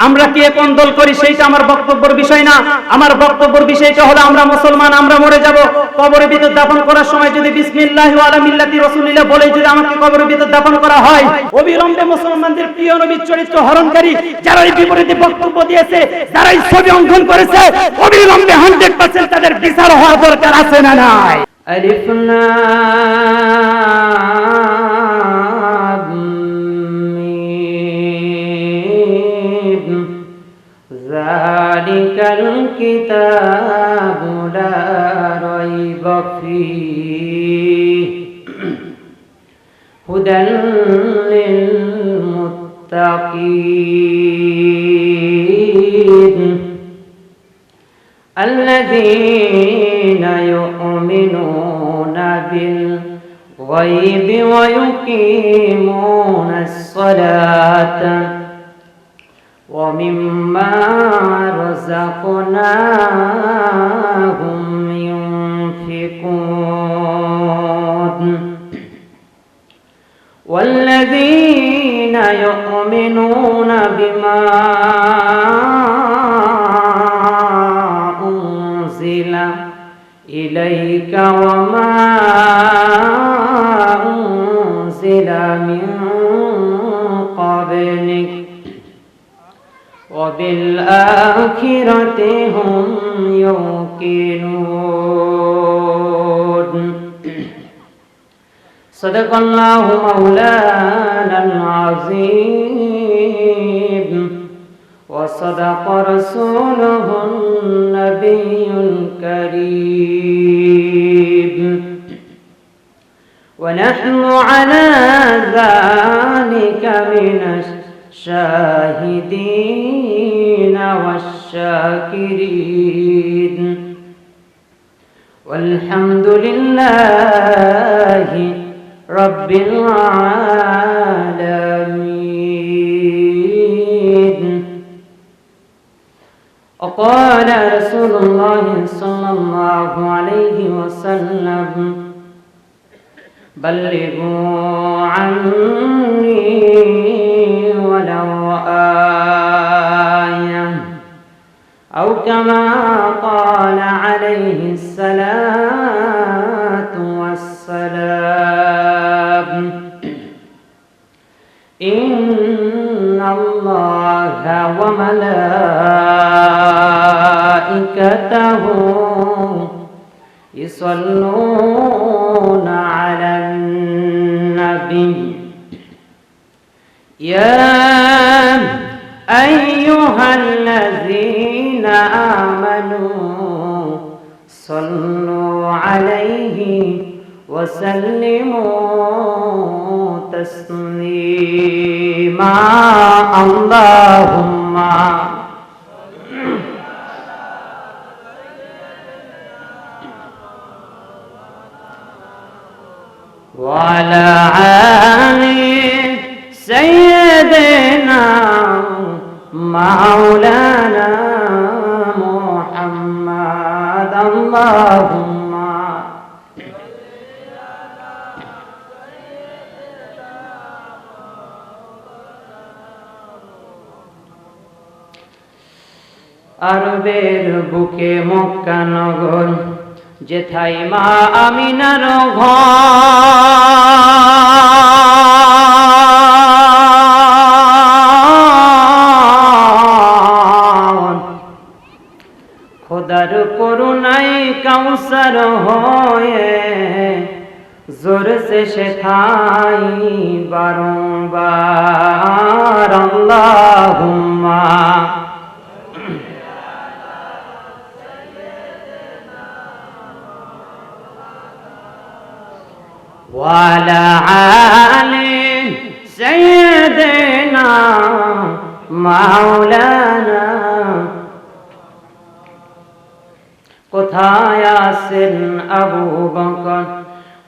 আমরা কে কোন দল করি সেইটা আমার বক্তব্যের বিষয় না। আমার বক্তব্যের বিষয়টা হলো আমরা মুসলমান, আমরা মরে যাব। কবরের ভিতর দাফন করার সময় যদি বিসমিল্লাহি ওয়া আলা মিল্লাতি রাসূলিল্লাহ বলে যদি আমাকে কবরের ভিতর দাফন করা হয়, অবিলম্বে মুসলমানদের প্রিয় নবীর চরিত্র হরণকারী যারা এই বিপরীতে বক্তব্য দিয়েছে, যারা এই ছবি অঙ্কন করেছে, অবিলম্বে 100% তাদের বিচার হওয়া দরকার আছে না নাই? আলিফ লাম মিম যালিকাল কিতাবু লা রাইবা ফীহি হুদাল লিল মুত্তাকিন আল্লাযীনা ইউমিনুনা বিল গায়বি ওয়া ইউকিমুনাস সালাতা ওয়া মিম্মা রাযাকনাহুম ইউনফিকুন والذين يؤمنون بما أنزل إليك وما أنزل من قبلك وبالآخرة هم يوقنون صدق الله مولانا العظيم وصدق رسوله النبي الكريم ونحن على ذلك من الشاهدين والشاكرين والحمد لله رب العالمين. وقال رسول الله صلى الله عليه وسلم بلغوا عني ولو آية أو كما قال عليه الصلاة والسلام إن الله وملائكته يصلون على النبي يا أيها الذين آمنوا صلوا عليه وسلموا تسليما اللهم وعلى آل سيدنا مولانا محمد اللهم আরবের বুকে মক্কা নগর যেথায় মা আমিনার ঘর খোদার করুণায় কাউসার হয়ে জোরসে শেখাই বারংবার আল্লাহুম্মা وعلى آل سيدنا مولانا কোথায় আছেন আবু বকর,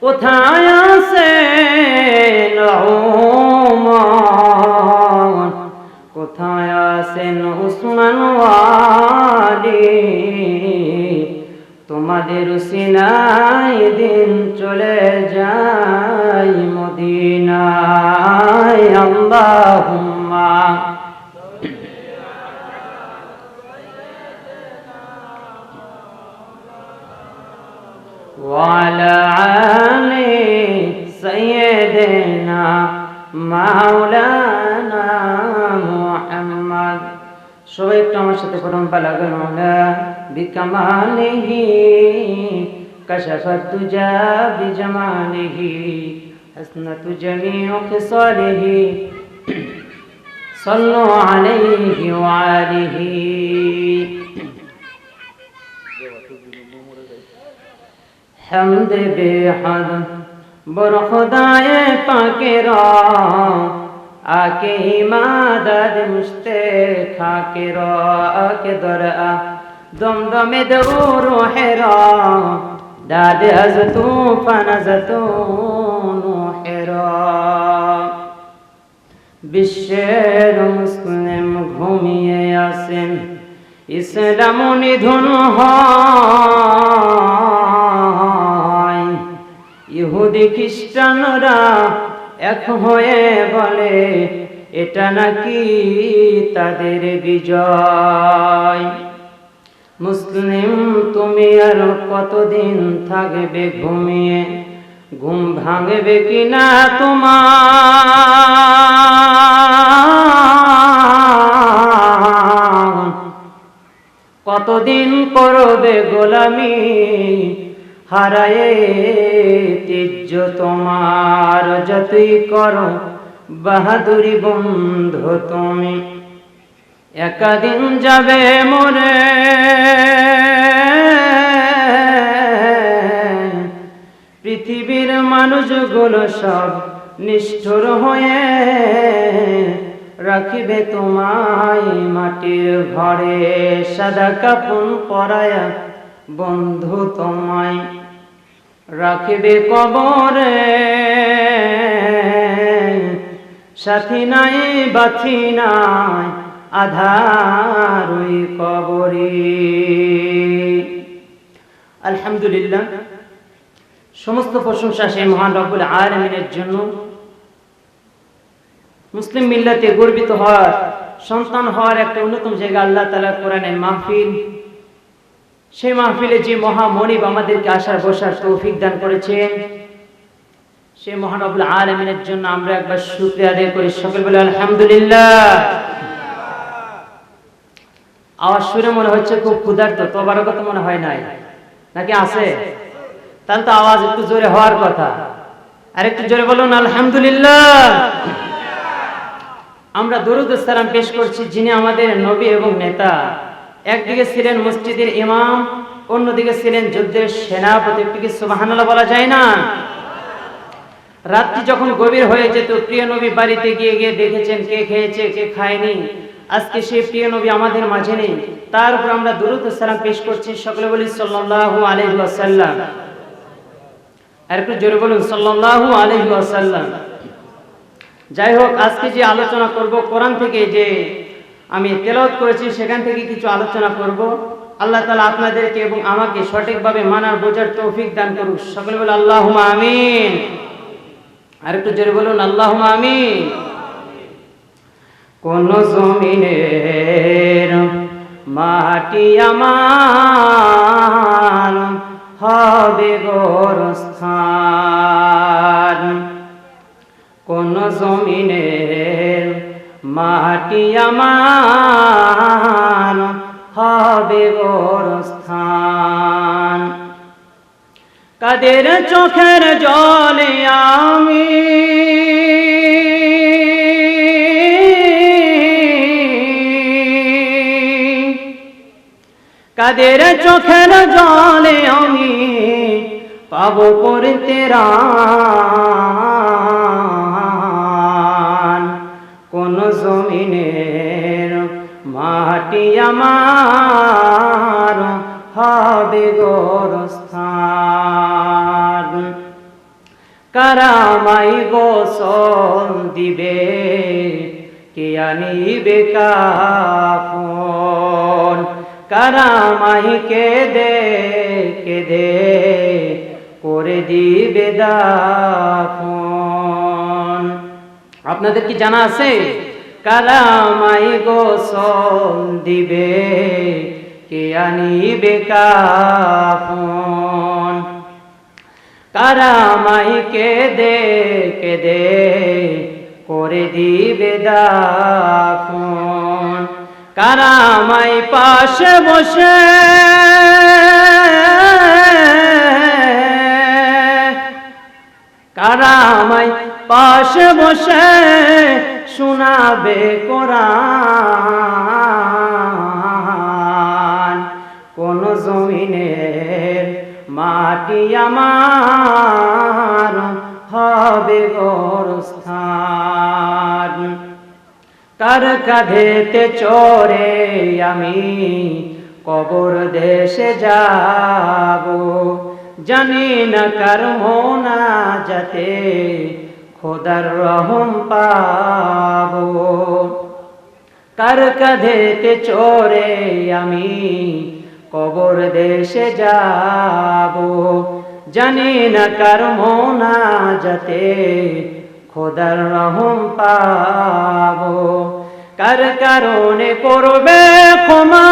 কোথায় আছেন ওমর, কোথায় আছেন উসমান ওয়ালি, তোমাদের উসিলায় দিন চলে যায় মদিনায় আল্লাহুম্মা وعلى آل سيدنا مولانا محمد সবাই একটু আমার সাথে পড়ুন বালাগাল মাওলা বিকামালিহি কাশাফাত তুজা বিজামালিহি হাসনাতু জামিউ খিসালিহি সাল্লু আলাইহি ওয়া আলিহি হামদ বেহদ বর খুদায়ে পাকেরা आके इमादत मुश्ते खाके रो आके दरा दम दमे दो हेरा दादे हजतू फनजतू हेरा বিশ্বের মুসলিম ঘুমিয়ে আসেন ইসলাম নিধন হয় ইহুদি খ্রিস্টানরা এক হয়ে বলে এটা নাকি তাদের বিজয়। মুসলিম তুমি আর কতদিন থাকবে ঘুমিয়ে, ঘুম ভাঙবে কিনা তোমার? কতদিন করবে গোলামি, হারায়ে তেজ্য তোমার। যতই করো বাহাদুরি বন্ধু তুমি, একাদিন যাবে মরে। পৃথিবীর মানুষগুলো সব নিষ্ঠুর হয়ে রাখিবে তোমায় মাটির ঘরে। সাদা কাফন পরায়া বন্ধু তোমায় রাখিবে কবরে। সাথী নাই বাথি নাই আধার ওই কবরে। আলহামদুলিল্লাহ, সমস্ত প্রশংসা সেই মহান রব্বুল আলামিনের জন্য। মুসলিম মিল্লাতে গর্বিত হওয়ার, সন্তান হওয়ার একটা অন্যতম জায়গা আল্লাহ তাআলা কোরআনের মাহফিল। সেই মাহফিলে যে মহামনিব আমাদেরকে আসার বসার তৌফিক দান করেছেন, সেই মহান রব্বুল আলামিনের জন্য আমরা একবার শুকরিয়া আদায় করি। সকল বলে আলহামদুলিল্লাহ। আওয়াজ শুনে মনে হচ্ছে খুব ক্ষুধার্ত, তবারকত মনে হয় নাই, নাকি আছে? তাহলে তো আওয়াজ একটু জোরে হওয়ার কথা। আর একটু জোরে বলুন আলহামদুলিল্লাহ। আমরা দরুদ ও সালাম পেশ করছি যিনি আমাদের নবী এবং নেতা। একদিকে ছিলেন মসজিদের ইমাম, অন্যদিকে ছিলেন যুদ্ধের সেনাপতি। একটু কি সুবহানাল্লাহ বলা যায় না? রাত্রি যখন গভীর হয়ে যেত, প্রিয় নবী বাড়িতে গিয়ে গিয়ে দেখেছেন কে খেয়েছে কে খায়নি। আজকে সেই প্রিয় নবী আমাদের মাঝে নেই, তার উপর আমরা দরুদ ও সালাম পেশ করছি। সকলে বলি সাল্লাল্লাহু আলাইহি ওয়াসাল্লাম। আর একটু জোরে বলুন সাল্লাল্লাহু আলাইহি ওয়াসাল্লাম। যাই হোক, আজকে যে আলোচনা করব, কোরআন থেকে যে আমি তেলাওয়াত করেছি সেখান থেকে কিছু আলোচনা করব। আল্লাহ তাআলা আপনাদেরকে এবং আমাকে সঠিকভাবে মানার বোঝার তৌফিক দান করুক। সকলে বলে আল্লাহুম্মা আমিন। আর একটু জোরে বলুন আল্লাহুম্মা আমিন। কোন জমিনের মাটি আমার হবে গোরস্থান। কোন জমিনের মাটি আমার হবে গোরস্থান। কাদের চোখের জলে আমি কাদের চোখের জলে আমি পাবো পড়তে রান। কোন জমিনের মাটি আমার হবে গোরস্থান। কারামাই গোসল দিবে, কে আনিবে কাফন। কারামাই কেঁদে কেঁদে করে দিবে দাফন। আপনাদের কি জানা আছে? কারামাই গোসল দিবে, কে আনিবে কাফন। কারামাই কেঁদে কেঁদে করে দিবে দাফন, কারামাই পাশে বসে কারামাই পাশে বসে শোনাবে কোরআন, কোন জমিনের মাটি আমার হবে গোরস্থান। কার কাঁধেতে চড়ে আমি কবর দেশে যাব, জানি না কার মোনাজাতে খোদার রহম পাবো। কার কাঁধেতে চড়ে আমি কবর দেশে যাব, জানি না কার মোনাজাতে খোদার রহম পাবো। কার কারণে করবে ক্ষমা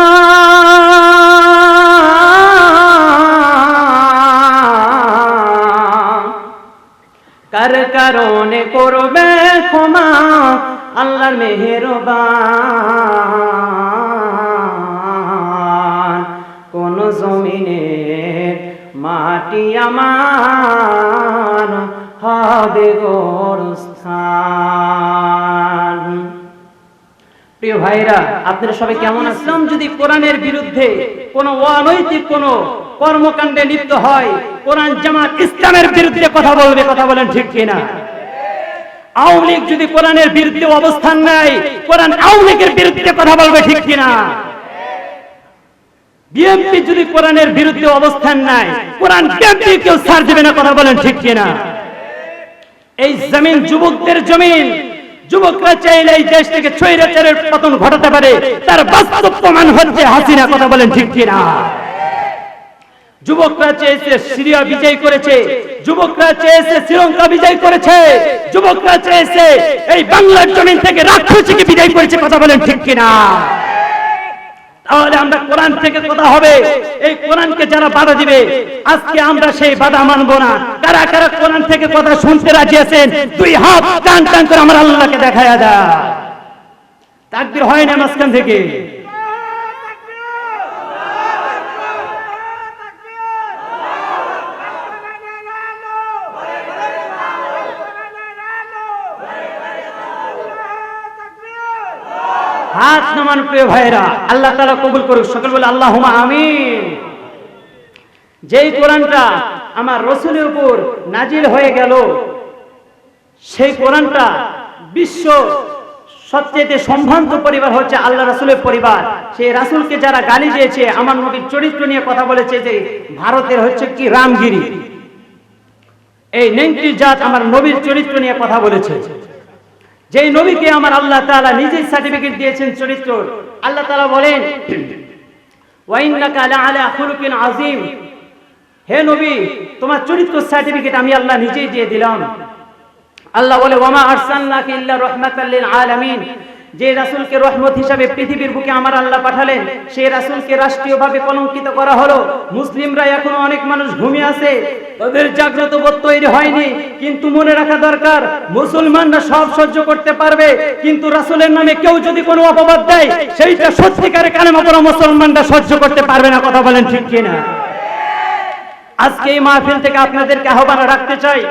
কার কারণে করবে ক্ষমা আল্লাহর মেহেরবান, কোন জমিনের মাটি আমার হবে গোরস্থান। প্রিয় ভাইরা, আপনারা সবাই কেমন আছেন? ইসলাম যদি কোরআনের বিরুদ্ধে কোনো অনৈতিক কোনো কর্মকাণ্ডে লিপ্ত হয়, কোরআন জামাত ইসলামের বিরুদ্ধে কথা বলবে, কথা বলেন ঠিক কিনা? আওয়ামী লীগ যদি কোরআনের বিরুদ্ধে অবস্থান নেয়, কোরআন আওয়ামী লীগের বিরুদ্ধে কথা বলবে, ঠিক কিনা? বিএনপি যদি কোরআনের বিরুদ্ধে অবস্থান নেয়, কোরআন বিএনপি কেউ ছাড় দেবে না, কথা বলেন ঠিক কিনা? এই জমিন যুবকদের জমিন, যুবকরা চাইলে এই দেশ থেকে স্বৈরাচারের পতন ঘটাতে পারে, তার বাস্তব প্রমাণ হচ্ছে হাসিনা, কথা বলেন ঠিক কিনা? যুবকরা চেয়েছে সিরিয়া বিজয় করেছে, যুবকরা চেয়েছে শ্রীলঙ্কা বিজয় করেছে, যুবকরা চেয়েছে এই বাংলার জমিন থেকে রাক্ষসীকে বিজয় করেছে, কথা বলেন ঠিক কিনা? তাহলে আমরা কোরআন থেকে কথা হবে, এই কোরআনকে যারা বাধা দিবে আজকে আমরা সেই বাধা মানবো না। কারা কারা কোরআন থেকে কথা শুনতে রাজি আছেন? দুই হাত টান টান করে আমার আল্লাহকে দেখায়া দেয়। তাকবীর হয় না মাঝখান থেকে? হাত নামান প্রিয় ভাইরা, আল্লাহ তাআলা কবুল করুক, সকল বলে আল্লাহুম্মা আমিন। যেই কোরআনটা আমার রাসূলের উপর নাজিল হয়ে গেল, সেই কোরআনটা বিশ্ব সবচেয়ে সম্ভ্রান্ত পরিবার হচ্ছে আল্লাহ রাসূলের পরিবার। সেই রাসূলকে যারা গালি দিয়েছে, আমার নবীর চরিত্র নিয়ে কথা বলেছে যে ভারতের হচ্ছে কি রামগিরি, এই নেংটি জাত আমার নবীর চরিত্র নিয়ে কথা বলেছে। যেই নবীকে আমার আল্লাহ তাআলা নিজেই সার্টিফিকেট দিয়েছেন চরিত্র। আল্লাহ তাআলা বলেন, ওয়া ইন্নাকা লাআলা খুলুকিন আযীম, হে নবী তোমার চরিত্র সার্টিফিকেট আমি আল্লাহ নিজেই দিয়ে দিলাম। আল্লাহ বলে, ওয়া মা আরসালনাকা ইল্লা রাহমাতাল লিল আলামিন, যে রাসূলকে রহমত হিসাবে পৃথিবীর বুকে আমার আল্লাহ পাঠালেন, সেই রাসূলকে রাষ্ট্রীয়ভাবে কলঙ্কিত করা হলো। মুসলিমরা এখনো অনেক মানুষ ঘুমিয়ে আছে, তাদের জাগ্রত বোধ তৈরি হয়নি। কিন্তু মনে রাখা দরকার, মুসলমানরা সব সহ্য করতে পারবে, কিন্তু রাসূলের নামে কেউ যদি কোনো অপবাদ দেয়, সেইটা সত্যিকারে কালেমা পড়া মুসলমানরা সহ্য করতে পারবে না, কথা বলেন ঠিক কিনা? আজকে এই মাহফিল থেকে আপনাদেরকে আহ্বান রাখতে চাই,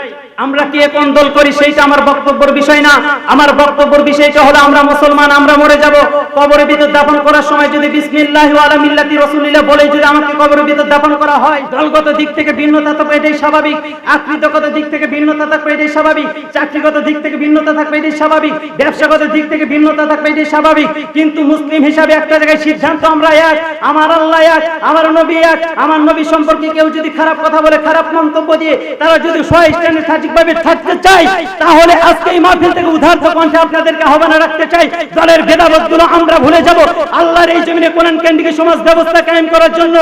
আমরা কে কোন দল করি সেইটা আমার বক্তব্যের বিষয় না। আমার বক্তব্যের বিষয়টা হলো আমরা মুসলমান, আমরা মরে যাব। কবরের ভিতর দাফন করার সময় যদি বিসমিল্লাহি ওয়া আলা মিল্লাতি রাসূলিল্লাহ বলে যদি আমাকে কবরের ভিতর দাফন করা হয়, দলগত দিক থেকে ভিন্নতা থাকবে, এটাই স্বাভাবিক। আকৃতিগত দিক থেকে ভিন্নতা থাকবে, এটাই স্বাভাবিক। চাকরিগত দিক থেকে ভিন্নতা থাকবে, এটাই স্বাভাবিক। ব্যবসাগত দিক থেকে ভিন্নতা থাকবে, এটাই স্বাভাবিক। কিন্তু মুসলিম হিসাবে একটা জায়গায় সিদ্ধান্ত আমরা এক, আমার আল্লাহ এক, আমার নবী এক। আমার নবী সম্পর্কে কেউ যদি খারাপ কথা বলে, খারাপ মন্তব্য দিয়ে তারা যদি সহিষ্ণুভাবে সঠিকভাবে থাকতে চাই, তাহলে আজকে এই মাহফিল থেকে উদারত কণ্ঠে আপনাদেরকে আহ্বান রাখতে চাই, দলের ভেদাভেদগুলো আমরা ভুলে যাব। আল্লাহর এই জমিনে কোরআন কেন্দ্রিক সমাজ ব্যবস্থা কায়েম করার জন্য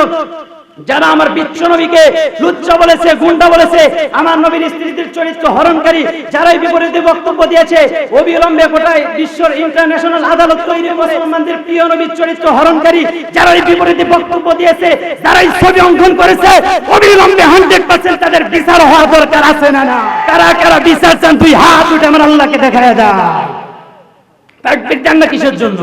যারা আমার বিশ্ব নবীকে লুচ্চা বলেছে, গুন্ডা বলেছে, আমার নবীর স্ত্রীদের চরিত্র হরণকারী, যারা এই বিপরীতে বক্তব্য দিয়েছে, অবিলম্বে গোটায় বিশ্বর ইন্টারন্যাশনাল আদালত তৈরি করে মুসলমানদের প্রিয় নবীর চরিত্র হরণকারী, যারা এই বিপরীতে বক্তব্য দিয়েছে, যারা এই ছবি অঙ্কন করেছে, অবিলম্বে 100% তাদের বিচার হওয়া দরকার আছে না না? কারা কারা বিচার চান? তুই হাত উঠে আমার আল্লাহকে দেখায় দাও। তাকবীর দেন না কিসের জন্য?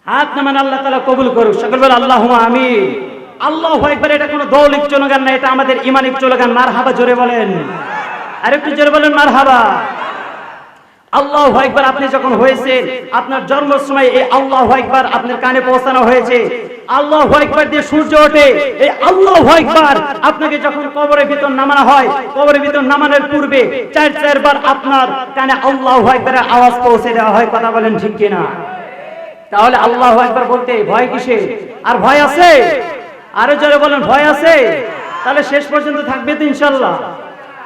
হাত নামান, আল্লাহ তাআলা কবুল করুক। সকল বলে আল্লাহুম্মা আমিন। আল্লাহু আকবার। এটা কোনো দৌলিক স্লোগান না, এটা আমাদের ঈমানিক স্লোগান। মারহাবা জোরে বলেন, আরেকটু জোরে বলেন মারহাবা। আল্লাহু আকবার। আপনি যখন হয়েছে, আপনার জন্মের সময় এই আল্লাহু আকবার আপনার কানে পৌঁছানো হয়েছে। আল্লাহু আকবার দিয়ে সূর্য ওঠে, এই আল্লাহু আকবার আপনাকে যখন কবরের ভিতর নামানো হয়, কবরের ভিতর নামানোর পূর্বে 4 বার আপনার কানে আল্লাহু আকবারের আওয়াজ পৌঁছে দেওয়া হয়। কথা বলেন ঠিক কিনা? তাহলে আল্লাহু আকবার বলতে ভয় কিসে? আর ভয় আছে? আরো জোরে বলেন, ভয় আছে? তাহলে শেষ পর্যন্ত থাকবে তো ইনশাআল্লাহ?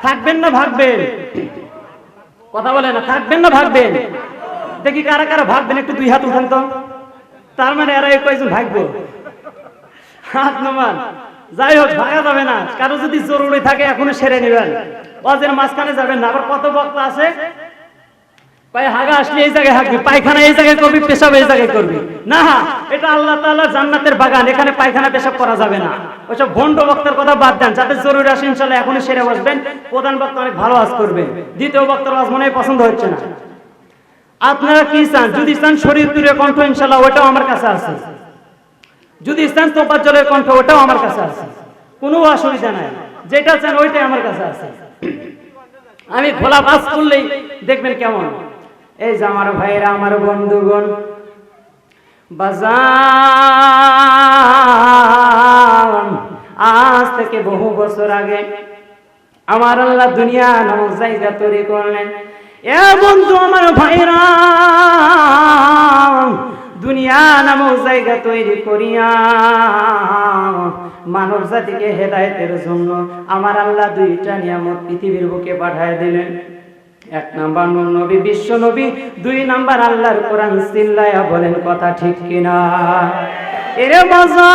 থাকবেন না ভাগবেন? কথা বলেন না, থাকবেন না ভাগবেন? দেখি কারা কারা ভাগবেন, একটু 2 হাত উঠান তো। তার মানে এরা কয়জন ভাগবো? হাত নামান। যাই হোক, ভাগা যাবে না। কারো যদি জরুরি থাকে এখনো সেরে নেবেন, ওয়াজের মাঝখানে যাবেন না। আবার কত বক্তা আছে পায়ে হাগা আসলে এই জায়গায় হাগবি, পায়খানা এই জায়গায় করবি, পেশাব এই জায়গায় করবি না। এটা আল্লাহ তাআলার জান্নাতের বাগান, এখানে পায়খানা পেশাব করা যাবে না। ওইসব ভণ্ড বক্তার কথা বাদ দেন। যাদের জরুরি আসে ইনশাআল্লাহ এখনই সেরে বসবেন। প্রধান বক্তা অনেক ভালো ওয়াজ করবেন, দ্বিতীয় বক্তার ওয়াজ মনে হয় পছন্দ হচ্ছে না। আপনারা কি চান? যদি চান শরীয়তুরের কণ্ঠ, ইনশাআল্লাহ ওটাও আমার কাছে আছে। যদি চান তোফাজ্জলের কণ্ঠ, ওটাও আমার কাছে আছে। কোনো অসুবিধা নাই, যেটা চান ওইটাই আমার কাছে আছে। আমি খোলা বাস করলেই দেখবেন কেমন। এই যে আমার ভাইরা, আমার বন্ধুগণ, বাজান, আজ থেকে বহু বছর আগে আমার আল্লাহ দুনিয়া নামক জায়গা তৈরি করলেন। এ বন্ধু, আমার ভাইরা, দুনিয়া নামক জায়গা তৈরি করিয়া মানব জাতিকে হেদায়েতের জন্য আমার আল্লাহ 2টা নিয়ামত পৃথিবীর বুকে পাঠায় দিলেন। 1 নাম্বার নূর নবী, বিশ্ব নবী। 2 নাম্বার আল্লাহর কোরআন। চিল্লায়া বলেন কথা ঠিক কিনা? এরে বাজান,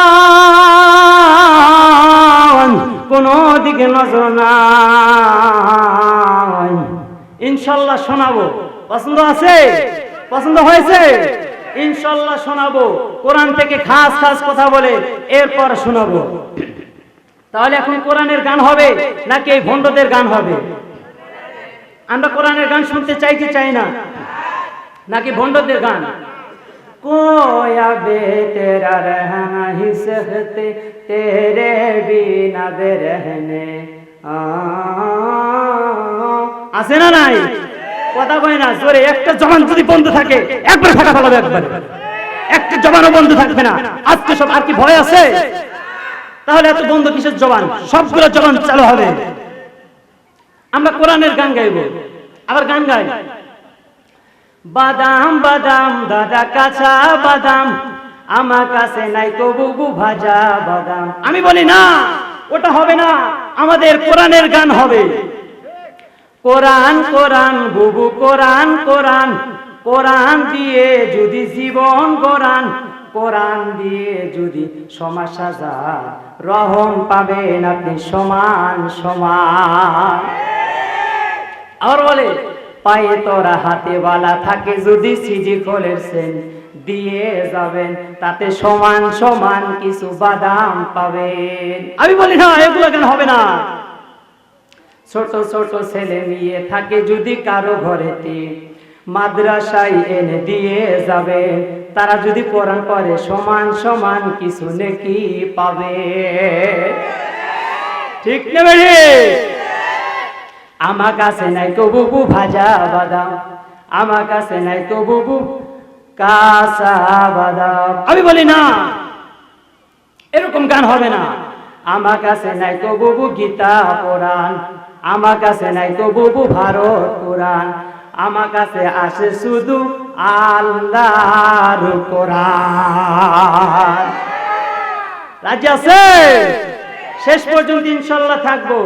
কোন দিকে নজর নাই। ইনশাআল্লাহ শোনাবো। পছন্দ আছে? পছন্দ হয়েছে? ইনশাআল্লাহ শোনাবো। কোরআন থেকে খাস খাস কথা বলে এরপর শোনাবো। তাহলে এখন কোরআনের গান হবে নাকি এই ভণ্ডদের গান হবে? আমরা কোরআনের গান শুনতে চাই কি চাই না? নাকি ভণ্ডদের গান? কোয়া বে তেরা রহনা হি সহতে তেরে বিনা বে রহনে আছে না নাই? কথা কয় না জোরে। একটা জবান যদি বন্ধ থাকে একবার ফাটা ফেলাবে, একবার। একটা জবানও বন্ধ থাকবে না। আজকে সব আর কি ভয় আছে? তাহলে এত বন্ধ কিসের জবান? সবগুলো জবান চালু হবে। আমরা কোরআনের গান গাইব। আবার গান গাই, বাদাম বাদাম দাদা কাঁচা বাদাম, আমার কাছে নাই তো বুবু ভাজা বাদাম। আমি বলি না, ওটা হবে না। আমাদের কোরআনের গান হবে। কোরআন কোরআন বুবু কোরআন কোরআন, কোরআন দিয়ে যদি জীবন গড়ান, কোরআন দিয়ে যদি সমাজ সাজান, রহম পাবেন আপনি সমান সমান। আর বলে, পায়ে তোরা হাতে বালা থাকে যদি সিজি খোলেছেন দিয়ে যাবেন, তাতে সমান সমান কিছু বাদাম পাবেন। আমি বলি না, এগুলো কেন হবে না? ছোট ছোট ছেলে মেয়ে থাকে যদি কারো ঘরেতে, মাদ্রাসায় এনে দিয়ে যাবে, তারা যদি কোরআন পড়ে সমান সমান কিছু নেকি পাবে। ঠিক নেবে? আমার কাছে নাই তো বুবু ভাজা বাদাম, আমার কাছে নাই তো বুবু কাঁচা বাদাম। আমি বলি না, এরকম গান হবে না। আমার কাছে নাই তো বুবু গীতা কোরআন, আমার কাছে নাই তো বুবু ভারত কোরআন, আমার কাছে আসে শুধু আল্লাহর কোরআন। রাজি আছে? শেষ পর্যন্ত ইনশাআল্লাহ থাকবো।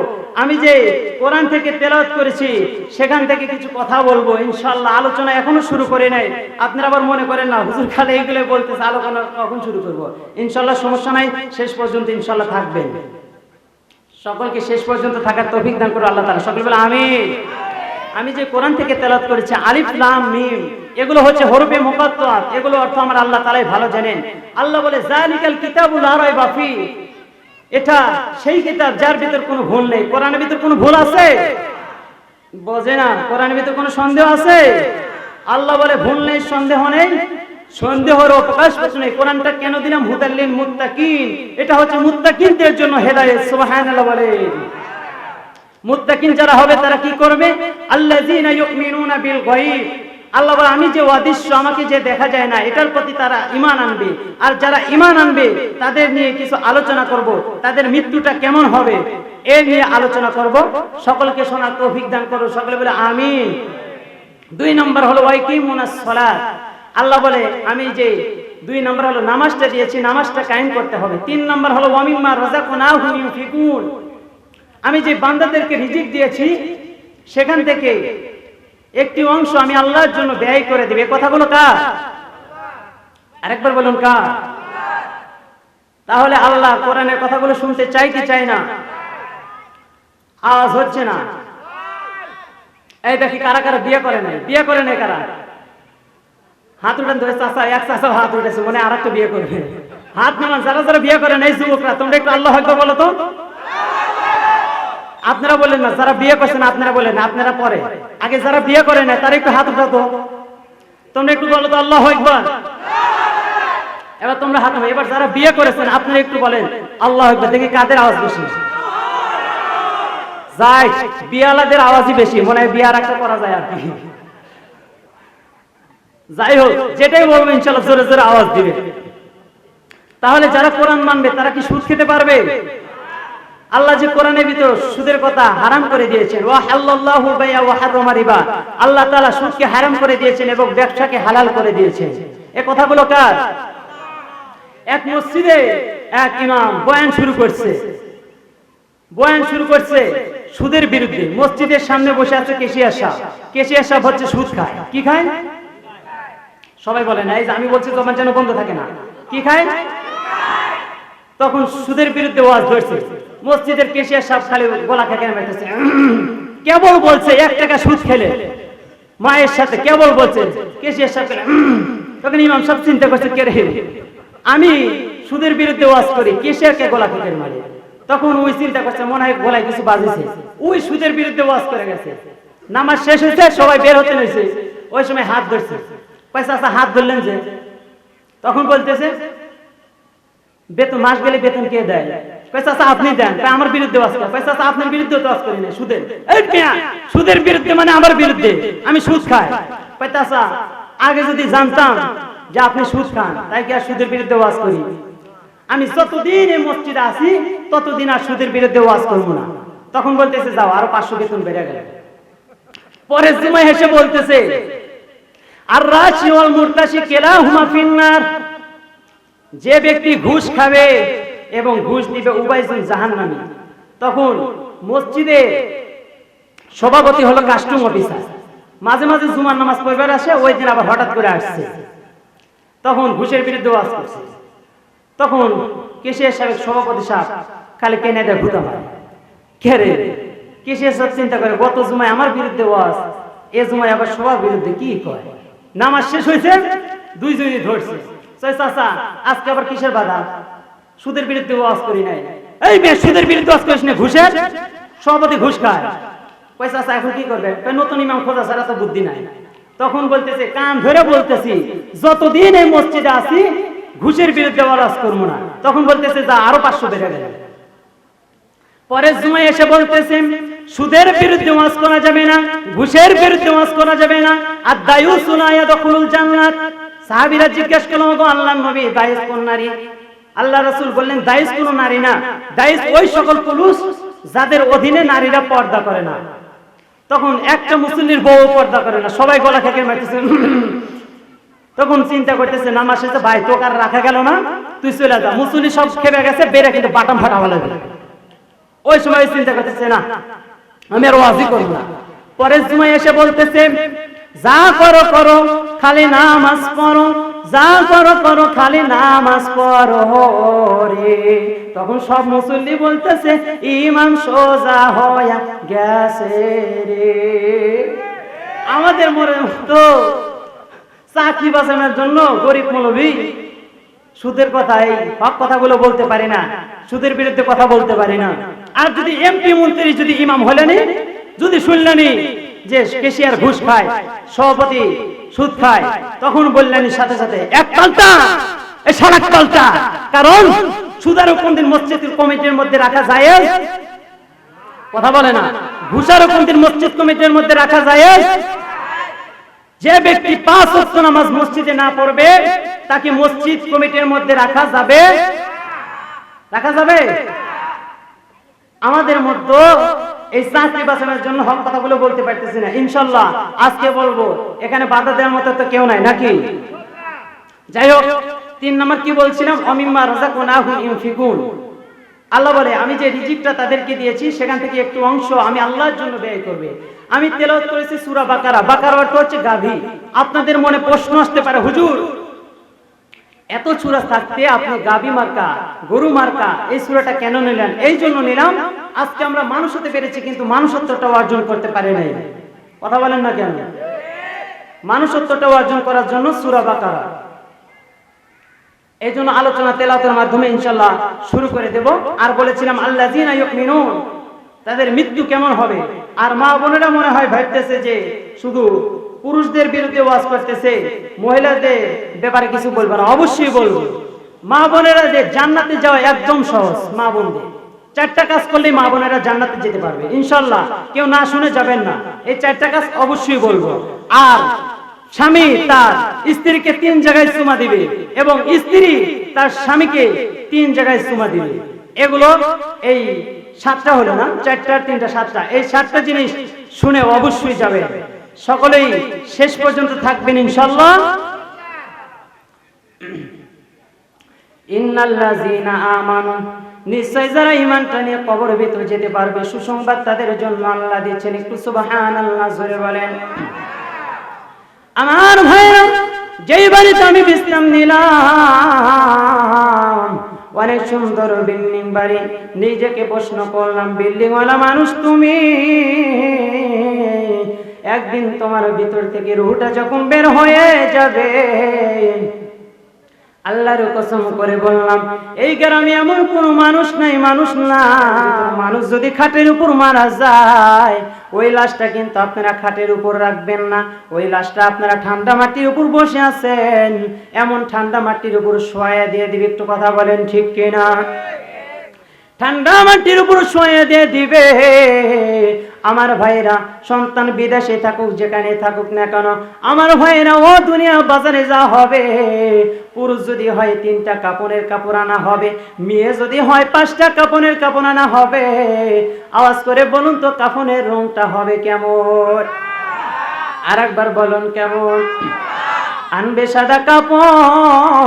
আমি যে কোরআন থেকে তেলাওয়াত করেছি সেখান থেকে কিছু কথা বলবো ইনশাআল্লাহ। আলোচনা এখনো শুরু করে নাই, আপনারা আবার মনে করেন না হুজুর খালি এইগুলো বলতেছে, আলোচনা কখন শুরু করব? ইনশাআল্লাহ সমস্যা নাই, শেষ পর্যন্ত ইনশাআল্লাহ থাকবেন। সকলকে শেষ পর্যন্ত থাকার তৌফিক দান করুন আল্লাহ তাআলা। সকলে বলে আমিন। আমি যে কোরআন থেকে তেলাওয়াত করেছি আলিফ লাম মিম, এগুলো হচ্ছে হরফে মুকাত্তাত, এগুলো অর্থ আমার আল্লাহ তাআলাই ভালো জানেন। আল্লাহ বলে যালিকাল কিতাবু লা রাইবা ফি, এটা সেই কিতাব যার ভিতর কোনো ভুল নেই। কোরআনের ভিতর কোনো ভুল আছে? বোঝে না, কোরআনের ভিতর কোনো সন্দেহ আছে? আল্লাহ বলে ভুল নেই, সন্দেহ নেই, সন্দেহের অবকাশ নেই। কোরআনটা কেন দিলাম? হুদাল্লিল মুত্তাকিন, এটা হচ্ছে মুত্তাকিনদের জন্য হেদায়েত। সুবহানাল্লাহ বলে। মুত্তাকিন যারা হবে তারা কি করবে? আল্লাযীনা ইউমিনুনা বিল গায়ব, আল্লাহ বলে আমি যে অদৃশ্য, আমাকে যে দেখা যায় না, এটার প্রতি তারা ঈমান আনবে। আর যারা ঈমান আনবে তাদের নিয়ে কিছু আলোচনা করব, তাদের মৃত্যুটা কেমন হবে এ নিয়ে আলোচনা করব। সকলকে শোনার তৌফিক দান করো, সকলে বলে আমিন। 2 নম্বর হলো ওয়াকিমুনাস সালাত, আল্লাহ বলে আমি যে 2 নম্বর হলো নামাজটা দিয়েছি, নামাজটা কায়েম করতে হবে। 3 নম্বর হলো ওয়া মিম্মা রাযাকনাহুম ইউনফিকুন, আমি যে বান্দাদেরকে রিজিক দিয়েছি সেখান থেকে একটি অংশ আমি আল্লাহর জন্য ব্যয় করে দেব। এই কথাগুলো কার? আরেকবার বলুন কার? তাহলে আল্লাহ কোরআনের কথাগুলো শুনতে চাই কি চাই না? আওয়াজ হচ্ছে না। এই দেখি কারা কারা বিয়ে করে নাই, বিয়ে করে নাই কারা? হাত উঠান ধরে। চাচা, এক চাচা হাত উঠেছে, মনে আর একটা বিয়ে করবে। হাত নামান যারা যারা বিয়ে করে নাই, যুবকরা তোমরা একটু আল্লাহু আকবার বলো তো। আপনারা বলেন না, যারা বিয়ে করছেন আপনারা বলেন, আপনারা পরে, আগে যারা বিয়ে করে না তারা একটু হাত উঠাতো। তোমরা একটু বলো তো আল্লাহু আকবার। এবার তোমরা হাত উঠাও। এবার যারা বিয়ে করেছেন আপনারা একটু বলেন আল্লাহু আকবার। দেখি কাদের আওয়াজ বেশি। যাই, বিয়ালাদের আওয়াজই বেশি, মনে হয় বিয়ার একটা করা যায় আর কি। যাই হোক, যেটাই বলবো ইনশাআল্লাহ জোরে জোরে আওয়াজ দিবে। তাহলে যারা কোরআন মানবে তারা কি সুদ খেতে পারবে? আল্লাহ যে কোরআনের ভিতর সুদের কথা হারাম করে দিয়েছেন, ওয়া হাল্লাল্লাহু বাইয়া ওয়া হারামা রিবা, আল্লাহ তাআলা সুদকে হারাম করে দিয়েছেন এবং ব্যবসাকে হালাল করে দিয়েছেন। এই কথাগুলো কার? এক মসজিদে এক ইমাম বয়ান শুরু করছে, বয়ান শুরু করছে সুদের বিরুদ্ধে। মসজিদের সামনে বসে আছে কেশিয়ার সাহেব। কেশিয়ার সাহেব হচ্ছে সুদ খায়। কি খায়? সবাই বলে না, এই যে আমি বলছি তোমার যেন বন্ধ থাকে না। কি খায়? তখন সুদের বিরুদ্ধে ওয়াজ ধরছে। মসজিদের কেশিয়ার সাহেব খালি গলা খেয়ে বেঁধেছে, কেবল বলছে 1 টাকা সুদ খেলে মায়ের সাথে, কেবল বলছে কেশিয়ার সাহেব। তখন ইমাম সাহেব চিন্তা করছে, কে রে, আমি সুদের বিরুদ্ধে ওয়াজ করি, কেশিয়ারকে গলা খেয়ে মারি। তখন ওই চিন্তা করছে মনে হয় গলায় কিছু বাজেছে, ওই সুদের বিরুদ্ধে ওয়াজ করে গেছে। নামাজ শেষ হয়েছে, সবাই বের হতে হয়েছে, ওই সময় হাত ধরছে। পয়সা আচ্ছা হাত ধরলেন যে, তখন বলতেছে বেতন মাস গেলে বেতন কে দেয়? পয়সা আচ্ছা আপনি দেন। আমার বিরুদ্ধে ওয়াজ করে। পয়সা আচ্ছা আপনার বিরুদ্ধে তো ওয়াজ করি না, সুদের। এই মিয়া, সুদের বিরুদ্ধে মানে আমার বিরুদ্ধে, আমি সুদ খাই। পয়সা আচ্ছা আগে যদি জানতাম যে আপনি সুদ খান, তাই কি আর সুদের বিরুদ্ধে ওয়াজ করি? আমি যতদিন এই মসজিদে আছি ততদিন আর সুদের বিরুদ্ধে ওয়াজ করবো না। তখন বলতেছে যাও, আরো 500 বেতন বেড়ে গেল। পরের সময় এসে বলতেছে আর রাশি ওয়াল মুরতাশি কিলাহুমা ফিন্নার, যে ব্যক্তি ঘুষ খাবে এবং ঘুষ দিবে উভয়জন জাহান্নামী। তখন মসজিদে সভাপতি হলো কাস্টম অফিসার, মাঝে মাঝে জুমার নামাজ পড়বার আসে, ওই দিন আবার হঠাৎ করে আসছে। তখন ঘুষের বিরুদ্ধে ওয়াজ করছে। তখন কেশিয়ার সাহেব সভাপতি সাহেব খালি কেনে দেয় ভূতা হয়, কে রে? কেশিয়ার সাহেব চিন্তা করে গত জুমায় আমার বিরুদ্ধে ওয়াজ, এ জুমায় আবার সবার বিরুদ্ধে কি কয়। নামাজ শেষ হয়েছে, দুইজনই ধরছে। চাচা আজকে আবার কিসের বাধা? সুদের বিরুদ্ধে ওয়াজ করি নাই। এই মেয়ে, সুদের বিরুদ্ধে ওয়াজ করিস না, ঘুষের সভাপতি ঘুষ খায়। পয়সা চাচা এখন কি করবে? নতুন ইমাম খোঁজা ছাড়া তো বুদ্ধি নাই। তখন বলতেছে, কান ধরে বলতেছি যতদিন এই মসজিদে আছি ঘুষের বিরুদ্ধে ওয়াজ করবো না। তখন বলতেছে যা, আরো 500 বেড়ে গেল। পরের জুমায় এসে বলতেছে সুদের বিরুদ্ধে ওয়াজ করা যাবে না, ঘুষের বিরুদ্ধে ওয়াজ করা যাবে না। আর দায়ুসুনা ইয়াদখুলুল জান্নাত। সাহাবীরা জিজ্ঞেস করলেন, ওগো আল্লাহর নবী, দায়ুস কোন নারী? আল্লাহ রাসূল বললেন, দায়ুস কোন নারী না, দায়ুস ওই সকল পুরুষ যাদের অধীনে নারীরা পর্দা করে না। তখন একটা মুসল্লির বউ পর্দা করে না, সবাই গলা খেকে মারতেছে। তখন চিন্তা করতেছে নামাজ শেষে, ভাই তোকে আর রাখা গেল না, তুই চলে যা। মুসল্লি সব খেপে গেছে, বেড়ে কিন্তু বাটাম ফাটা ভালো। ওই সময় চিন্তা করতেছে না আমি আর ওয়াজি করব না। পরের সময় এসে বলতেছে যা করো করো খালি নামাজ পড়ো, যা করো করো খালি নামাজ পড়ো রে। তখন সব মুসল্লি বলতেছে ইমাম সোজা হয়া গেছে রে। আমাদের মনে তো চাকরি বাঁচানোর জন্য গরিব মৌলবী সুদের কথা, এই হক কথাগুলো বলতে পারে না, সুদের বিরুদ্ধে কথা বলতে পারে না। আর যদি এমপি মন্ত্রী যদি ইমাম হলেনি, যদি শুনলেনি যে কেশিয়ার ঘুষ খায়, সভাপতি সুদ খায়, তখন বললেন সাথে সাথে এক পাল্টা, এই সালাক পাল্টা। কারণ সুদারও কোনদিন মসজিদ কমিটির মধ্যে রাখা যায়, কথা বলে না। ঘুষারও কোনদিন মসজিদ কমিটির মধ্যে রাখা যায়। যে ব্যক্তি 5 ওয়াক্ত নামাজ মসজিদে না পড়বে তাকে মসজিদ কমিটির মধ্যে রাখা যাবে? রাখা যাবে? আমাদের মধ্যে এই চাকরি বাঁচানোর জন্য হক কথাগুলো বলতে পারতেছি না। ইনশাআল্লাহ আজকে বলবো, এখানে বাধা দেওয়ার মতো তো কেউ নাই নাকি? যাই হোক, 3 নম্বর কি বলছিলাম, অমিম্মা রাযাকনাহুম ইউনফিকুন। আল্লাহ বলে আমি যে রিজিকটা তাদেরকে দিয়েছি সেখান থেকে একটু অংশ আমি আল্লাহর জন্য ব্যয় করবে। আমি তেলাওয়াত করেছি সূরা বাকারা। বাকারা অর্থ হচ্ছে গাভী। আপনাদের মনে প্রশ্ন আসতে পারে, হুজুর এত সূরা থাকতে আপনি গাভী মার্কা, গরু মার্কা এই সূরাটা কেন নিলেন? এই জন্য নিলাম, আজকে আমরা মানুষ হতে পেরেছি কিন্তু মানুষত্বটা অর্জন করতে পারি নাই। কথা বলেন না কেন? মানুষত্বটা অর্জন করার জন্য সূরা বাকারা। এই জন্য আলোচনা তেলাওয়াতের মাধ্যমে ইনশাআল্লাহ শুরু করে দেব। আর বলেছিলাম আল্লাযীনা ইউমিনুন, তাদের মৃত্যু কেমন হবে। আর মা বোনেরা মনে হয় ভাবতেছে যে শুধু পুরুষদের বিরুদ্ধে ওয়াজ করতেছে, মহিলাদের ব্যাপারে কিছু বলবো না। অবশ্যই বলবো। মা বোনেরা যে জান্নাতে যাওয়া একদম সহজ। মা বোনদের 4টা কাজ করলেই মা বোনেরা জান্নাতে যেতে পারবে ইনশাআল্লাহ। কেউ না শুনে যাবেন না, এই 4টা কাজ অবশ্যই বলবো। আর স্বামী তার স্ত্রীকে 3 জায়গায় চুমা দিবে এবং স্ত্রী তার স্বামীকে 3 জায়গায় চুমা দিবে। এগুলো এই 7টা হলো না, 4টা 3টা 7টা, এই 7টা জিনিস শুনে অবশ্যই যাবে। সকলেই শেষ পর্যন্ত থাকবেন ইনশাআল্লাহ। ইন্নাল্লাযীনা আমানু, নিশ্চয় যারা ঈমানটা নিয়ে কবরের ভিতরে যেতে পারবে সুসংবাদ তাদের জন্য আল্লাহ দিচ্ছেন। একটু সুবহানাল্লাহ জোরে বলেন। আমার ভাইরা, যেই বাড়িতে আমি বিশ্রাম নিলাম, অনেক সুন্দর বিল্ডিং বাড়ি, নিজেকে প্রশ্ন করলাম বিল্ডিংওয়ালা মানুষ তুমি, একদিন তোমার ভিতর থেকে রূহটা যখন বের হয়ে যাবে, আল্লাহর কসম করে বললাম এই গ্রামে এমন কোন মানুষ নাই, মানুষ না, মানুষ যদি খাটের উপর মারা যায় ওই লাশটা কিন্তু আপনারা খাটের উপর রাখবেন না, ওই লাশটা আপনারা ঠান্ডা মাটির উপর বসে আছেন এমন ঠান্ডা মাটির উপর শোয়া দিয়ে দিবে। একটু কথা বলেন ঠিক কিনা? ঠান্ডা মাটির উপর শোয়া দিয়ে দিবে। আমার ভাইরা, সন্তান বিদেশে থাকুক যেখানে থাকুক না কেন, আমার ভাইরা ও দুনিয়া বাজারে যা হবে, পুরুষ যদি হয় 3টা কাপড়ের কাপড় আনা হবে, মেয়ে যদি হয় 5টা কাপড়ের কাপড় আনা হবে। আওয়াজ করে বলুন তো কাফনের রংটা হবে কেমন? আরেকবার বলুন কেমন? আনবে সাদা কাপড়।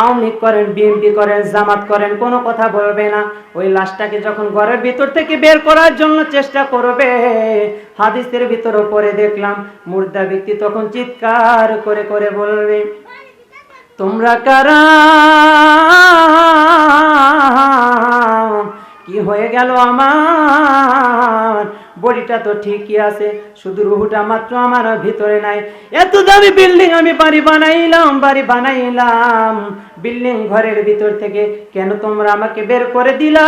আওয়ামী করেন, বিএনপি করেন, জামাত করেন, কোনো কথা বলবে না। ওই লাশটাকে যখন ঘরের ভিতর থেকে বের করার জন্য চেষ্টা করবে, হাদিসের ভিতরে পড়ে দেখলাম মুর্দা ব্যক্তি তখন চিৎকার করে করে বলবে তোমরা কারা? কি হয়ে গেল আমার? বডিটা তো ঠিকই আছে, শুধু রুহটা মাত্র আমার ভিতরে নাই। এত দামি বিল্ডিং আমি বাড়ি বানাইলাম, বিল্ডিং ঘরের ভিতর থেকে কেন তোমরা আমাকে বের করে দিলা?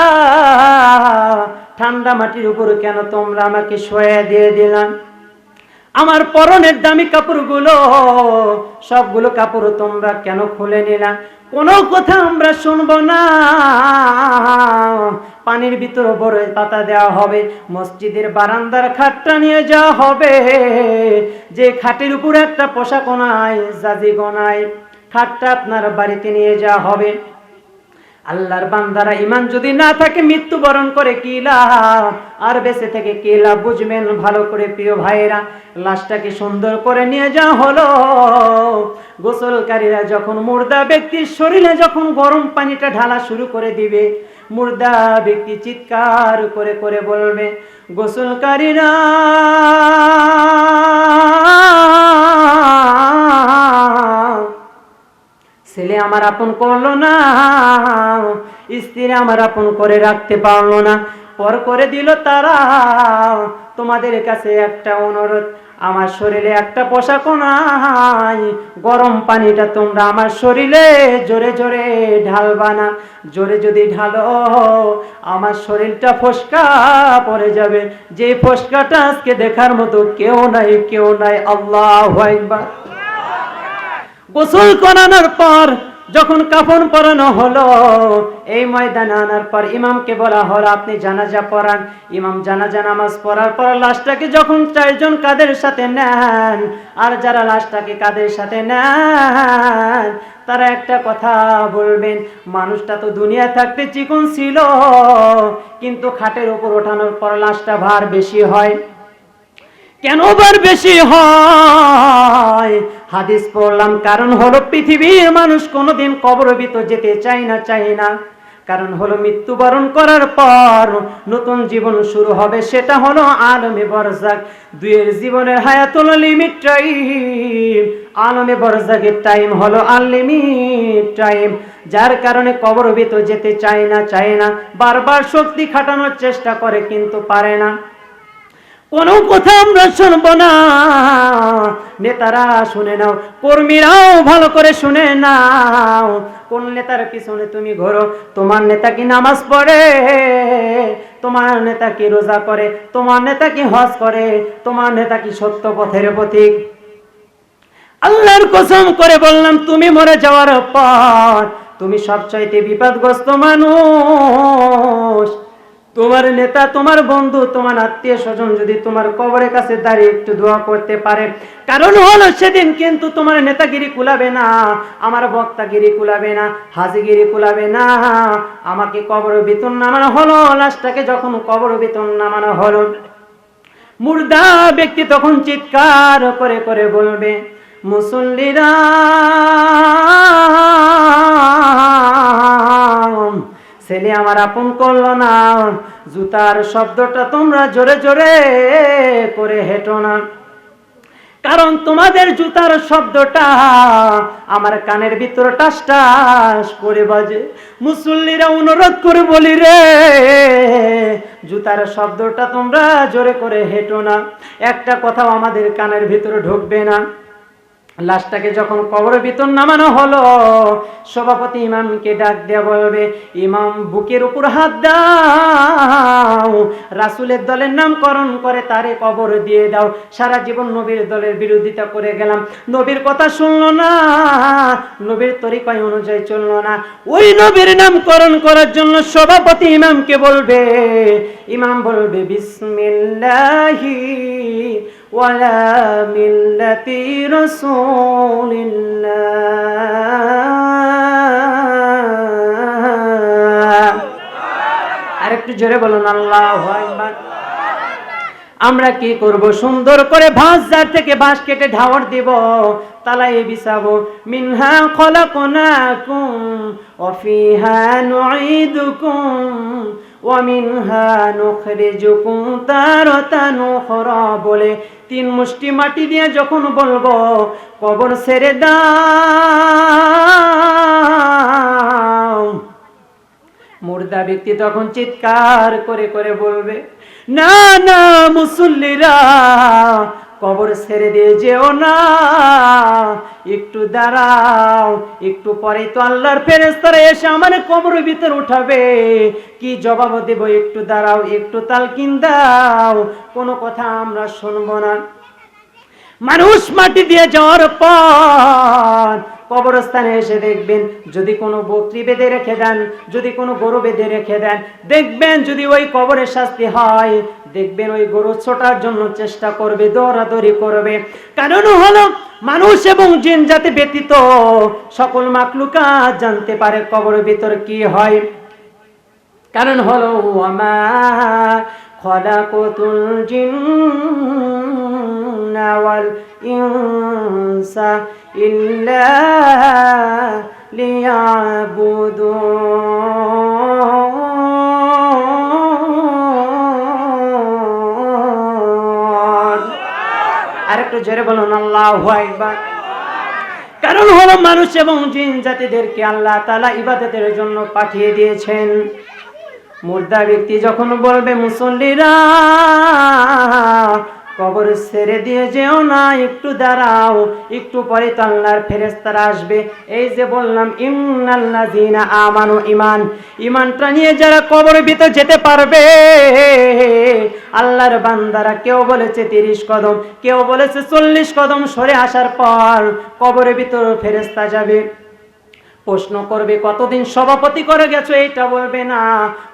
ঠান্ডা মাটির উপর কেন তোমরা আমাকে শোয়া দিয়ে দিলাম? আমার পরনের দামি কাপড়গুলো, সবগুলো কাপড় তোমরা কেন খুলে নিলা? কোনো কথা আমরা শুনবো না। পানির ভিতরে বড় পাতা দেওয়া হবে, মসজিদের বারান্দার খাটটা নিয়ে যাওয়া হবে, যে খাটের উপরে একটা পোশাক নাই, জাজি গোনায়, খাটটা আপনার বাড়িতে নিয়ে যাওয়া হবে। আল্লাহর বান্দারা, ঈমান যদি না থাকে মৃত্যুবরণ করে কি লাভ, আর বেঁচে থেকে কি লাভ? বুঝবেন ভালো করে প্রিয় ভাইরা। লাশটাকে সুন্দর করে নিয়ে যাওয়া হলো। গোসলকারীরা যখন মুর্দা ব্যক্তির শরীরে যখন গরম পানিটা ঢালা শুরু করে দিবে, মুর্দা ব্যক্তি চিৎকার করে করে বলবে, গোসলকারীরা ছেলে আমার আপন করলো না, স্ত্রী আমার আপন করে রাখতে পারলো না, পর করে দিল তারা। তোমাদের কাছে একটা অনুরোধ, আমার শরীরে একটা পোশাকও নাই, গরম পানিটা তোমরা আমার শরীরে জোরে জোরে ঢালবা না। জোরে যদি ঢালো আমার শরীরটা ফসকা পড়ে যাবে, যে ফসকাটা আজকে দেখার মতো কেউ নাই, কেউ নাই। আল্লাহু আকবার। গোসল করানোর পর যখন কাফন পরানো হলো, এই ময়দানে আনার পর ইমামকে বলা হলো আপনি জানাজা পড়ান। ইমাম জানাজা নামাজ পড়ার পর লাশটাকে যখন চারজন কাঁধের সাথে নেন, আর যারা লাশটাকে কাঁধের সাথে নেন তারা একটা কথা বলবেন, মানুষটা তো দুনিয়া থাকতে চিকন ছিল, কিন্তু খাটের উপর ওঠানোর পর লাশটা ভার বেশি হয়। কেন বার বেশি হয়? হাদিস পড়লাম, কারণ হলো পৃথিবীর মানুষ কোনোদিন কবরের ভিতর যেতে চায় না। কারণ হলো মৃত্যুবরণ করার পর নতুন জীবন শুরু হবে, সেটা হলো আলমে বরজাক। দুয়ের জীবনের হায়াতুল লিমিট টাইম, আলমে বরজাকের টাইম হলো আনলিমিট টাইম। যার কারণে কবরের ভিতর যেতে চায় না, বারবার শক্তি খাটানোর চেষ্টা করে কিন্তু পারে না। কোনো কথা আমরা শুনবো না। নেতারা শুনে নাও, কর্মীরাও ভালো করে শুনে নাও। কোন নেতার পিছনে তুমি ঘোরো, তোমার নেতা কি নামাজ পড়ে, তোমার নেতা কি রোজা করে, তোমার নেতা কি হজ করে, তোমার নেতা কি সত্য পথের পথিক? আল্লাহর কসম করে বললাম, তুমি মরে যাওয়ার পর তুমি সবচাইতে বিপদগ্রস্ত মানুষ। তোমার নেতা, তোমার বন্ধু, তোমার আত্মীয় স্বজন যদি তোমার কবরের কাছে দাঁড়িয়ে একটু দোয়া করতে পারে, কারণ হলো সেদিন কিন্তু তোমার নেতাগিরি কুলাবে না, আমার বক্তাগিরি কুলাবে না, হাজিগিরি কুলাবে না। আমাকে কবরের ভিতর নামানো হলো, লাশটাকে যখন কবরের ভিতর নামানো হলো, মুর্দা ব্যক্তি তখন চিৎকার করে করে বলবে, মুসল্লিরা ছেলে আমার আপন করলো না। জুতার শব্দটা তোমরা জোরে জোরে করে হেঁটো না, কারণ তোমাদের জুতার শব্দটা আমার কানের ভিতরে টাস টাস করে বাজে। মুসল্লিরা অনুরোধ করে বলি রে, জুতার শব্দটা তোমরা জোরে করে হেঁটো না, একটা কথাও আমাদের কানের ভিতরে ঢুকবে না। লাশটাকে যখন কবরের ভিতর নামানো হলো, সভাপতি ইমামকে ডাক দিয়ে বলবে, ইমাম বুকের উপর হাত দাও, রাসূলের দলের নামকরণ করে তারে কবর দিয়ে দাও। সারা জীবন নবীর দলের বিরোধিতা করে গেলাম, নবীর কথা শুনলো না, নবীর তরিকা অনুযায়ী চললো না, ওই নবীর নামকরণ করার জন্য সভাপতি ইমামকে বলবে, ইমাম বলবে বিসমিল্লাহি ওয়ালা মিল্লাতি রাসূলিল্লাহ। আরেকটু জোরে বলুন আল্লাহু আকবার। আমরা কি করব? সুন্দর করে বাঁশ ঝাড় থেকে বাঁশ কেটে ঢাওর দিব, তালায়ে বিছাবো। মিনহা খলাকনাকুম ওয়া ফিহা নুঈদুকুম ওয়া মিনহা নুখরিজুকুম তারাতান উখরা বলে 3 মুষ্টি মাটি দিয়ে যখন বলবো কবর ছেড়ে দাও, মুর্দা ব্যক্তি তখন চিৎকার করে করে বলবে, না না মুসল্লিরা কবর ছেড়ে দিয়ে যেও না, একটু দাঁড়াও, একটু পরে তো আল্লাহর ফেরেশতারা এসে আমার কবরের ভিতর উঠাবে, কি জবাব দেব? একটু দাঁড়াও, একটু তালকিন দাও, কোনো কথা আমরা শুনবো না। মানুষ মাটি দিয়ে যাওয়ার পর কবরস্থানে এসে দেখবেন, যদি কোনো বকরি বেঁধে রেখে দেন, যদি কোনো গরু বেঁধে রেখে দেন, দেখবেন যদি ওই কবরের শাস্তি হয়, দেখবেন ওই গরু ছোটার জন্য চেষ্টা করবে, দৌড়াদৌড়ি করবে। কারণ হলো মানুষ এবং জিন জাতি ব্যতীত সকল মাখলুকাত জানতে পারে কবরের ভিতর কি হয়। কারণ হলো ওয়ামা খলাকুতুল জিন্না ওয়াল ইনসা ইল্লা লিয়াবুদুন। একটু জোরে বলুন আল্লাহু আকবার। কারণ হলো মানুষ এবং জিন জাতিদেরকে আল্লাহ তাআলা ইবাদতের জন্য পাঠিয়ে দিয়েছেন। মুর্দা ব্যক্তি যখন বলবে মুসল্লিরা কবর ছেড়ে দিয়ে যেও না, একটু দাঁড়াও, একটু পরে তো আল্লাহর ফেরেশতারা আসবে। এই যে বললাম ইন্নাল্লাযীনা আমানু, ইমানটা নিয়ে যারা কবরের ভিতর যেতে পারবে আল্লাহর বান্দারা, কেউ বলেছে 30 কদম, কেউ বলেছে 40 কদম সরে আসার পর কবরের ভিতর ফেরেশতা যাবে। প্রশ্ন করবে কতদিন সভাপতি করে গেছো এইটা বলবে না,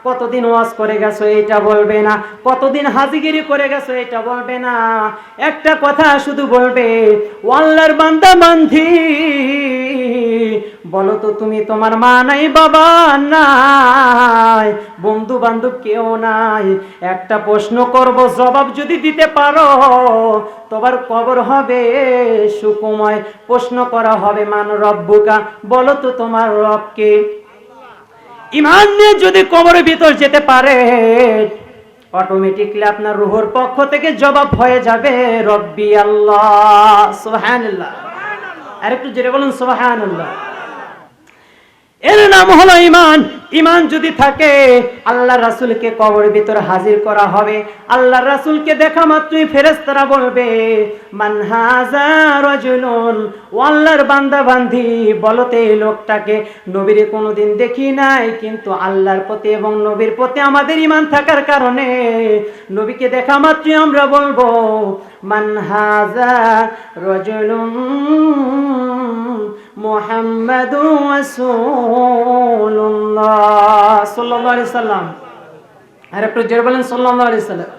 কতদিন ওয়াজ করে গেছো এইটা বলবে না, কতদিন হাজিগিরি করে গেছো এইটা বলবে না, একটা কথা শুধু বলবে ও আল্লাহর বান্দা বান্দি বলো তো তুমি, তোমার মা নাই, বাবা নাই, বন্ধু বান্ধব কেউ নাই, একটা প্রশ্ন করব জবাব যদি দিতে পারো তোমার কবর হবে সুখময়। প্রশ্ন করা হবে মান রব্বুকা, বলো তো তোমার রব কে। ঈমান নিয়ে যদি কবরের ভিতর যেতে পারে অটোমেটিকলি আপনার রূহের পক্ষ থেকে জবাব হয়ে যাবে রব্বি আল্লাহ। সুবহানাল্লাহ, আরেকটু জোরে বলুন সুবহানাল্লাহ। এর নাম হলো ঈমান। ঈমান যদি থাকে আল্লাহ রাসূলকে কবরের ভিতর হাজির করা হবে। আল্লাহ রাসূলকে দেখা মাত্রই ফেরেশতারা বলবে মান হাযা রাজুলুন, ও আল্লাহর বান্দা বান্দি বলতে এই লোকটাকে, নবীর কোনোদিন দেখি নাই, কিন্তু আল্লাহর প্রতি এবং নবীর প্রতি আমাদের ঈমান থাকার কারণে নবীকে দেখা মাত্রই আমরা বলবো মান হাযা রাজুলুন মুহাম্মাদুর রাসূলুল্লাহ সাল্লাল্লাহু আলাইহি সাল্লাম। আর একটু জোরে বলেন সাল্লাল্লাহু আলাইহি সাল্লাম।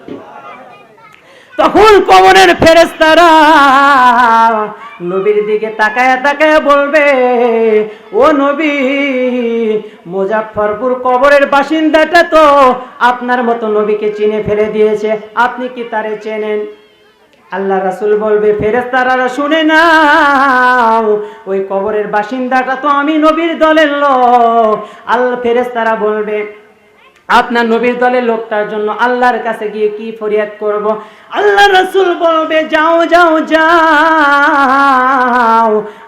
তখন কবরের ফেরেশতারা নবীর দিকে তাকায়া তাকায়া বলবে ও নবী, মুজাফফরপুর কবরের বাসিন্দাটা তো আপনার মতো নবীকে চিনে ফেলে দিয়েছে, আপনি কি তারে চেনেন? আল্লাহ রাসূল বলবে ফেরেশতারা শুনে নাও, ওই কবরের বাসিন্দাটা তো আমি নবীর দলের লোক। আল্লাহ ফেরেশতারা বলবে আপনার নবীর দলের লোকটার জন্য আল্লাহর কাছে গিয়ে কি ফরিয়াদ করব? আল্লাহ রাসূল বলবে যাও যাও যাও,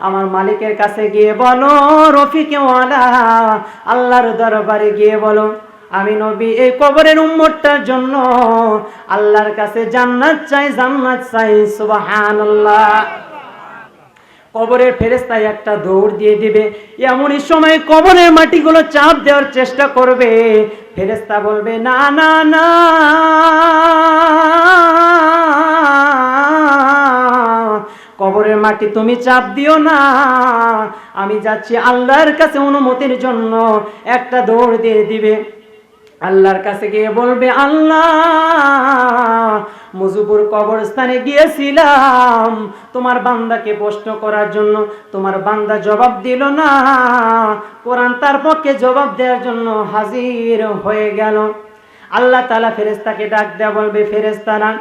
আমার মালিকের কাছে গিয়ে বলো, রফিকে ওয়ালা আল্লাহর দরবারে গিয়ে বলো আমি নবী এই কবরের উম্মতটার জন্য আল্লাহর কাছে জান্নাত চাই, জান্নাত চাই। সুবহানাল্লাহ। কবরের ফেরেশতা একটা দৌড় দিয়ে দিবে, এমনই সময় কবরের মাটিগুলো চাপ দেওয়ার চেষ্টা করবে। ফেরেশতা বলবে না না না, কবরের মাটি তুমি চাপ দিও না, আমি যাচ্ছি আল্লাহর কাছে অনুমতির জন্য। একটা দৌড় দিয়ে দিবে, আল্লাহর কাছে গিয়ে বলবে আল্লাহ মুজিবুর কবরস্থানে গিয়েছিলাম তোমার বান্দাকে প্রশ্ন করার জন্য, তোমার বান্দা জবাব দিল না, কোরআন তার পক্ষে জবাব দেওয়ার জন্য হাজির হয়ে গেল। আল্লাহ তাআলা ফেরেশতাকে ডাক দেয়া বলবে ফেরেশতারা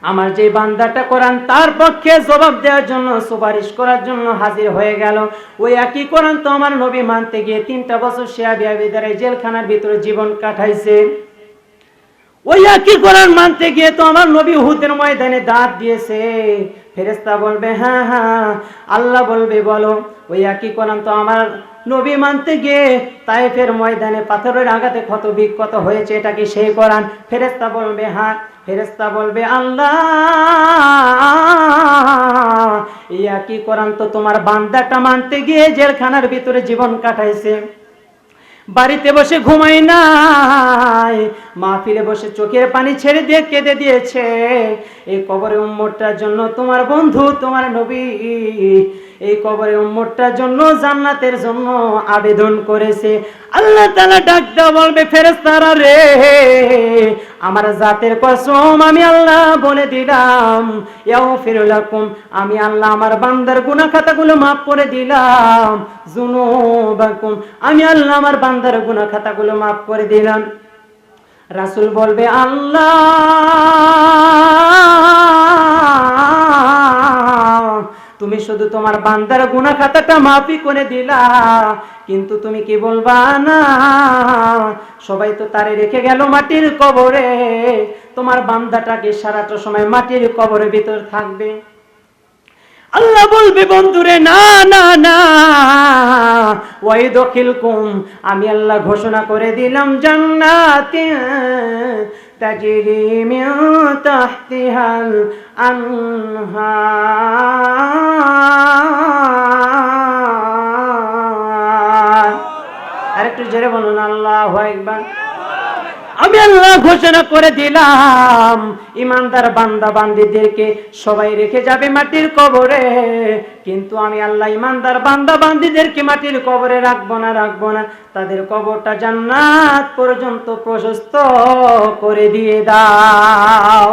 আমার যে বান্দাটা কোরআন তার পক্ষে জবাব দেওয়ার জন্য সুপারিশ করার জন্য হাজির হয়ে গেল, ওই একই কোরআন তো আমার নবী মানতে গিয়ে 3টা বছর শিয়াবিয়াবিদারে জেলখানার ভিতরে জীবন কাটাইছে। ওই একই কোরআন মানতে গিয়ে তো আমার নবী উহুদের ময়দানে দাঁত দিয়েছে। ফেরেশতা বলবে হ্যাঁ হ্যাঁ। আল্লাহ বলবে বলো ওই একই কোরআন তো আমার নবী মানতে গিয়ে তায়েফের ময়দানে পাথরের আঘাতে ক্ষত বিক্ষত হয়েছে, এটা কি সেই কোরআন? ফেরেশতা বলবে হ্যাঁ। ফেরেশতা বলবে আল্লাহ এই একই কোরআন তো তোমার বান্দাটা মানতে গিয়ে জেলখানার ভিতরে জীবন কাটাইছে, বাড়িতে বসে ঘুমাই নাই, মাহফিলে বসে চোখের পানি ছেড়ে দিয়ে কেঁদে দিয়েছে। এই কবরে উম্মতটার জন্য তোমার বন্ধু তোমার নবী এই কবরে উম্মতটার জন্য জান্নাতের জন্য আবেদন করেছে। আল্লাহ তাআলা ডাক দেয়া বলবে ফেরেশতারা রে আমার জাতের কসম আমি আল্লাহ বলে দিলাম ইয়াগফিরু লাকুম, আমি আল্লাহ আমার বান্দার গুনাহ খাতাগুলো maaf করে দিলাম, যুনুবাকুম আমি আল্লাহ আমার বান্দার গুনাহ খাতাগুলো maaf করে দিলাম। রাসূল বলবে আল্লাহ তুমি শুধু তোমার বান্দার গুনাহ খাতাটা মাফি করে দিলা, কিন্তু তুমি কি বলবা না, সবাই তো তারে রেখে গেল মাটির কবরে, তোমার বান্দাটাকে সারাটা সময় মাটির কবরের ভিতর থাকবে। আল্লাহ বলবে বন্ধুরে না না না, ওয়াইদখিলকুম, আমি আল্লাহ ঘোষণা করে দিলাম জান্নাতিন তাজরি মিন তাহতিহাল আনহার। আরেকটু জোরে বলুন আল্লাহু আকবার। আমি আল্লাহ ঘোষণা করে দিলাম ইমানদার বান্দা বান্দীদেরকে সবাই রেখে যাবে মাটির কবরে, কিন্তু আমি আল্লাহ ইমানদার বান্দা বান্দীদেরকে মাটির কবরে রাখবো না, তাদের কবরটা জান্নাত পর্যন্ত প্রশস্ত করে দিয়ে দাও।